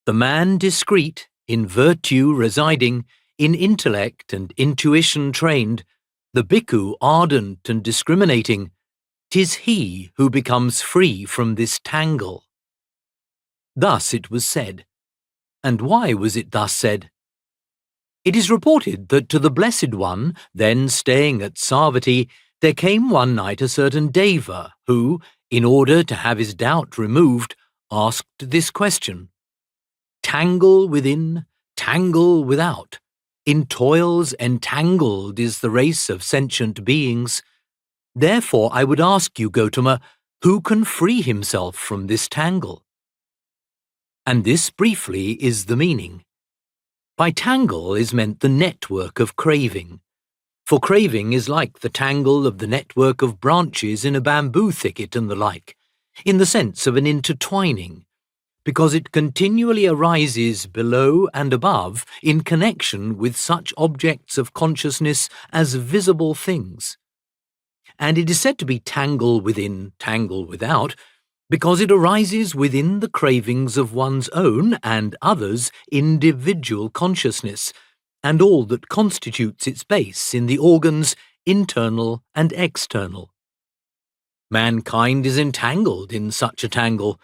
The man discreet, in virtue residing, in intellect and intuition trained, the bhikkhu ardent and discriminating, 'tis he who becomes free from this tangle. Thus it was said. And why was it thus said? It is reported that to the Blessed One, then staying at Savatthi, there came one night a certain Deva who, in order to have his doubt removed, asked this question: Tangle within, tangle without. In toils entangled is the race of sentient beings. Therefore I would ask you, Gotama, who can free himself from this tangle? And this briefly is the meaning. By tangle is meant the network of craving, for craving is like the tangle of the network of branches in a bamboo thicket and the like, in the sense of an intertwining, because it continually arises below and above in connection with such objects of consciousness as visible things. And it is said to be tangle within, tangle without, because it arises within the cravings of one's own and others' individual consciousness, and all that constitutes its base in the organs internal and external. Mankind is entangled in such a tangle,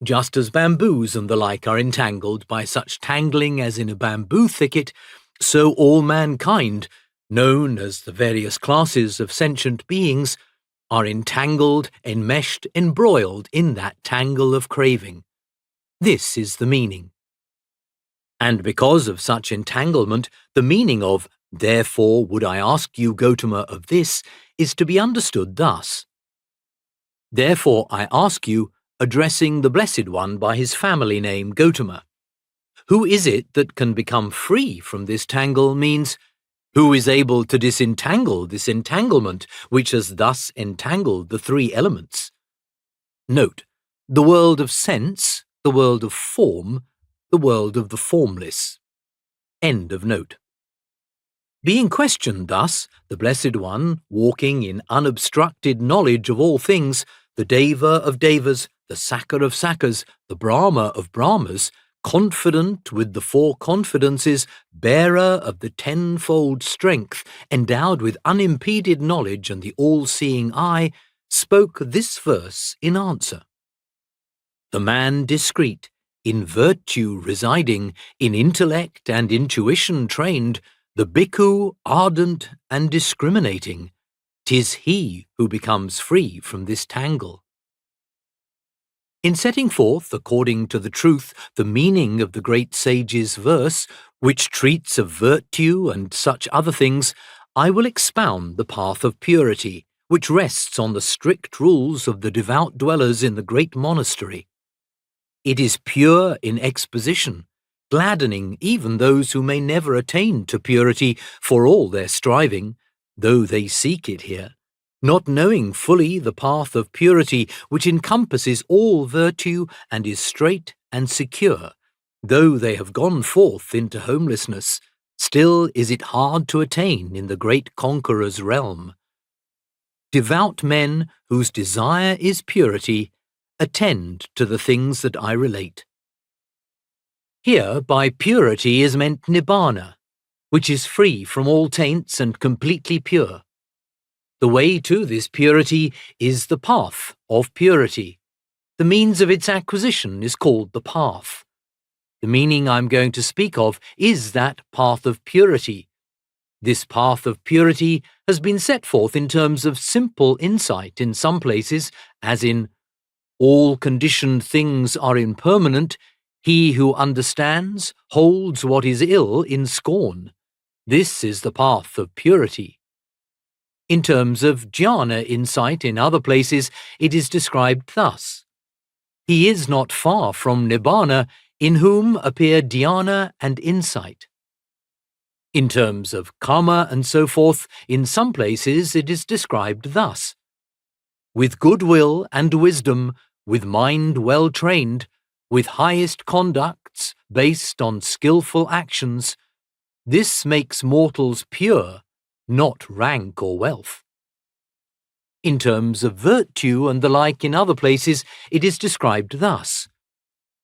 just as bamboos and the like are entangled by such tangling as in a bamboo thicket, so all mankind, known as the various classes of sentient beings, are entangled, enmeshed, embroiled in that tangle of craving. This is the meaning. And because of such entanglement, the meaning of, therefore would I ask you, Gotama, of this, is to be understood thus. Therefore I ask you, addressing the Blessed One by his family name, Gotama. Who is it that can become free from this tangle means, who is able to disentangle this entanglement which has thus entangled the three elements? Note, the world of sense, the world of form, the world of the formless. End of note. Being questioned thus, the Blessed One, walking in unobstructed knowledge of all things, the Deva of Devas, the Sakka of Sakkas, the Brahma of Brahmas, confident with the four confidences, bearer of the tenfold strength, endowed with unimpeded knowledge and the all-seeing eye, spoke this verse in answer. The man discreet, in virtue residing, in intellect and intuition trained, the bhikkhu ardent and discriminating, 'tis he who becomes free from this tangle. In setting forth, according to the truth, the meaning of the great sage's verse, which treats of virtue and such other things, I will expound the path of purity, which rests on the strict rules of the devout dwellers in the great monastery. It is pure in exposition, gladdening even those who may never attain to purity for all their striving, though they seek it here, not knowing fully the path of purity which encompasses all virtue and is straight and secure. Though they have gone forth into homelessness, still is it hard to attain in the great conqueror's realm. Devout men whose desire is purity, attend to the things that I relate. Here by purity is meant nibbana, which is free from all taints and completely pure. The way to this purity is the path of purity. The means of its acquisition is called the path. The meaning I'm going to speak of is that path of purity. This path of purity has been set forth in terms of simple insight in some places, as in, all conditioned things are impermanent, he who understands holds what is ill in scorn. This is the path of purity. In terms of jhana insight in other places, it is described thus. He is not far from nibbana, in whom appear dhyana and insight. In terms of karma and so forth, in some places it is described thus. With good will and wisdom, with mind well trained, with highest conducts based on skillful actions, this makes mortals pure, not rank or wealth. In terms of virtue and the like in other places, it is described thus.